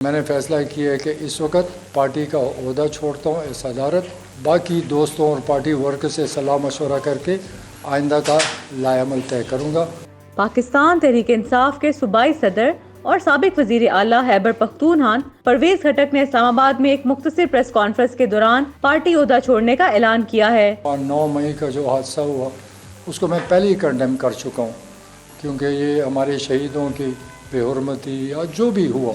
میں نے فیصلہ کیا ہے کہ اس وقت پارٹی کا عہدہ چھوڑتا ہوں صدارت، باقی دوستوں اور پارٹی ورکر سے صلاح مشورہ کر کے آئندہ کا لائحہ عمل طے کروں گا۔ پاکستان تحریک انصاف کے صوبائی صدر اور سابق وزیر اعلیٰ خیبر پختونخوا پرویز خٹک نے اسلام آباد میں ایک مختصر پریس کانفرنس کے دوران پارٹی عہدہ چھوڑنے کا اعلان کیا ہے۔ 9 مئی کا جو حادثہ ہوا اس کو میں پہلے ہی کنڈیم کر چکا ہوں، کیونکہ یہ ہمارے شہیدوں کی بے حرمتی یا جو بھی ہوا،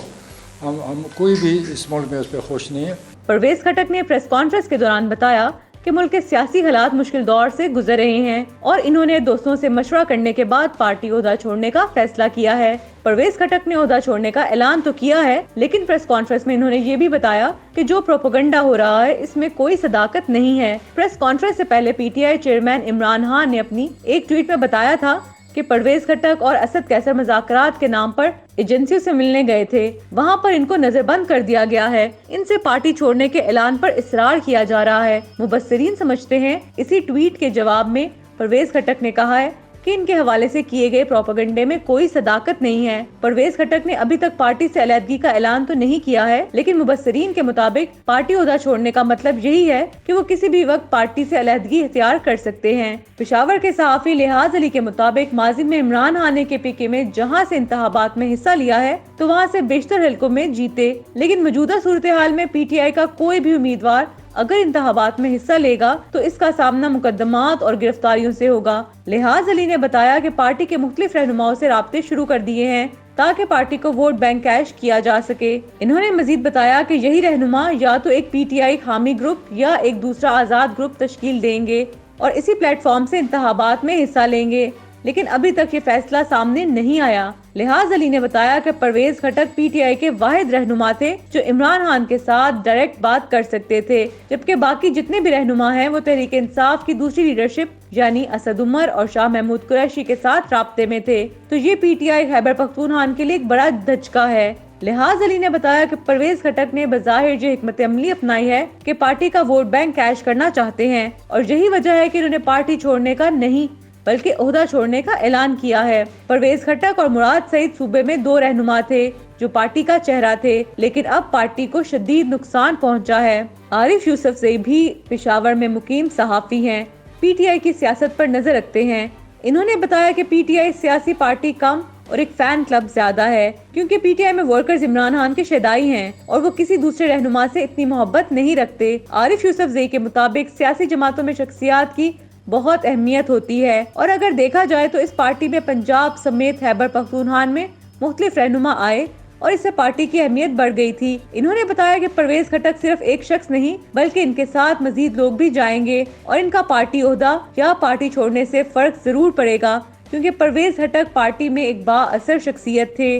ہم کوئی بھی اس ملک میں اس پہ خوش نہیں ہے۔ پرویز خٹک نے پریس کانفرنس کے دوران بتایا کہ ملک کے سیاسی حالات مشکل دور سے گزر رہے ہیں اور انہوں نے دوستوں سے مشورہ کرنے کے بعد پارٹی عہدہ چھوڑنے کا فیصلہ کیا ہے۔ پرویز خٹک نے عہدہ چھوڑنے کا اعلان تو کیا ہے، لیکن پریس کانفرنس میں انہوں نے یہ بھی بتایا کہ جو پروپیگنڈا ہو رہا ہے اس میں کوئی صداقت نہیں ہے۔ پریس کانفرنس سے پہلے پی T I chairman Imran Khan نے اپنی ایک ٹویٹ میں بتایا تھا کہ پرویز خٹک اور اسد قیصر مذاکرات کے نام پر ایجنسیوں سے ملنے گئے تھے، وہاں پر ان کو نظر بند کر دیا گیا ہے، ان سے پارٹی چھوڑنے کے اعلان پر اصرار کیا جا رہا ہے۔ مبصرین سمجھتے ہیں اسی ٹویٹ کے جواب میں پرویز خٹک نے کہا ہے کہ ان کے حوالے سے کیے گئے پروپیگنڈے میں کوئی صداقت نہیں ہے۔ پرویز خٹک نے ابھی تک پارٹی سے علیحدگی کا اعلان تو نہیں کیا ہے، لیکن مبصرین کے مطابق پارٹی عہدہ چھوڑنے کا مطلب یہی ہے کہ وہ کسی بھی وقت پارٹی سے علیحدگی اختیار کر سکتے ہیں۔ پشاور کے صحافی لحاظ علی کے مطابق ماضی میں عمران خان نے کے پی کے میں جہاں سے انتخابات میں حصہ لیا ہے تو وہاں سے بیشتر حلقوں میں جیتے، لیکن موجودہ صورتحال میں پی ٹی آئی کا کوئی بھی امیدوار اگر انتخابات میں حصہ لے گا تو اس کا سامنا مقدمات اور گرفتاریوں سے ہوگا۔ لحاظ علی نے بتایا کہ پارٹی کے مختلف رہنماؤں سے رابطے شروع کر دیے ہیں تاکہ پارٹی کو ووٹ بینک کیش کیا جا سکے۔ انہوں نے مزید بتایا کہ یہی رہنما یا تو ایک پی ٹی آئی حامی گروپ یا ایک دوسرا آزاد گروپ تشکیل دیں گے اور اسی پلیٹ فارم سے انتخابات میں حصہ لیں گے، لیکن ابھی تک یہ فیصلہ سامنے نہیں آیا۔ لحاظ علی نے بتایا کہ Pervez Khattak P T I کے واحد رہنما تھے جو عمران خان کے ساتھ ڈائریکٹ بات کر سکتے تھے، جبکہ باقی جتنے بھی رہنما ہیں وہ تحریک انصاف کی دوسری لیڈرشپ یعنی اسد عمر اور شاہ محمود قریشی کے ساتھ رابطے میں تھے، تو یہ پی ٹی آئی خیبر پختونخوا کے لیے ایک بڑا دھچکا ہے۔ لحاظ علی نے بتایا کہ پرویز خٹک نے بظاہر یہ حکمت عملی اپنائی ہے کہ پارٹی کا ووٹ بینک کیش کرنا چاہتے ہیں اور یہی وجہ ہے کہ انہوں نے پارٹی چھوڑنے کا نہیں بلکہ عہدہ چھوڑنے کا اعلان کیا ہے۔ پرویز خٹک اور مراد سعید صوبے میں 2 رہنما تھے جو پارٹی کا چہرہ تھے، لیکن اب پارٹی کو شدید نقصان پہنچا ہے۔ عارف یوسف زئی بھی پشاور میں مقیم صحافی ہیں، پی ٹی آئی کی سیاست پر نظر رکھتے ہیں۔ انہوں نے بتایا کہ پی ٹی آئی سیاسی پارٹی کم اور ایک فین کلب زیادہ ہے، کیونکہ پی ٹی آئی میں ورکرز عمران خان کے شیدائی ہیں اور وہ کسی دوسرے رہنما سے اتنی محبت نہیں رکھتے۔ عارف یوسف زئی کے مطابق سیاسی جماعتوں میں شخصیات کی بہت اہمیت ہوتی ہے اور اگر دیکھا جائے تو اس پارٹی میں پنجاب سمیت خیبر پختونخوا میں مختلف رہنما آئے اور اس سے پارٹی کی اہمیت بڑھ گئی تھی۔ انہوں نے بتایا کہ پرویز خٹک صرف ایک شخص نہیں بلکہ ان کے ساتھ مزید لوگ بھی جائیں گے اور ان کا پارٹی عہدہ یا پارٹی چھوڑنے سے فرق ضرور پڑے گا، کیونکہ پرویز خٹک پارٹی میں ایک با اثر شخصیت تھے۔